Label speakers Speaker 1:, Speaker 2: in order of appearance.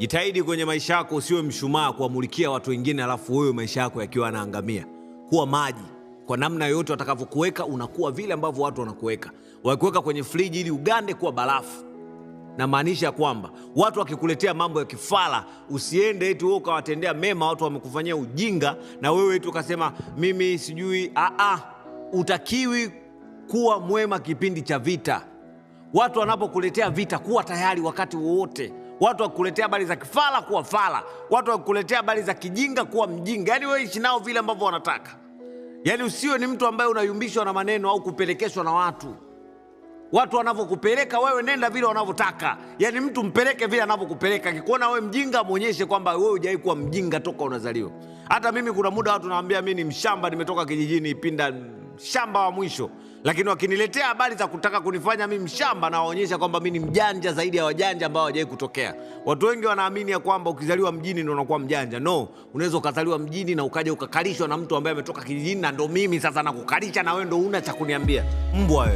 Speaker 1: Jitahidi kwenye maisha yako usiwe mshumaa kuwamulikia watu wengine alafu wewe maisha yako yakiwa yanaangamia. Kuwa maji. Kwa namna yoyote watakavyokuweka unakuwa vile ambavyo watu wanakuweka. Wakiweka kwenye friji ili ugande kuwa barafu. Na maanisha kwamba watu wakikuletea mambo ya kifala usiende eti wewe ukawatendea mema watu wamekufanyia ujinga na wewe eti ukasema mimi sijui utakiwi kuwa mwema kipindi cha vita. Watu wanapokuletea vita kuwa tayari wakati wowote. Watu wakuletea habari za kifala kuwa fala. Watu wakuletea habari za kijinga kuwa mjinga. Yaani wewe ishi nao vile ambavyo wanataka. Yaani usiwe ni mtu ambaye unayumbishwa na maneno au kupelekeshwa na watu. Watu wanavyokupeleka wewe nenda vile wanavyotaka. Yaani mtu mpeleke vile anavyokupeleka. Akikuona wewe mjinga muonyeshe kwamba wewe hujawahi kuwa mjinga toka unazaliwa. Hata mimi kuna muda watu naambia mimi ni mshamba nimetoka kijijini Ipinda shamba wa mwisho. Lakini wakiniletea habari za kutaka kunifanya mimi mshamba na waonyesha kwamba mimi ni mjanja zaidi ya wajanja ambao hawajawahi kutokea. Watu wengi wanaamini ya kwamba ukizaliwa mjini ndio unakuwa mjanja. No, unaweza ukazaliwa mjini na ukaja ukakalishwa na mtu ambaye ametoka kijijini na ndio mimi sasa nakukalisha na wewe ndio una cha kuniambia. Mbwa wewe.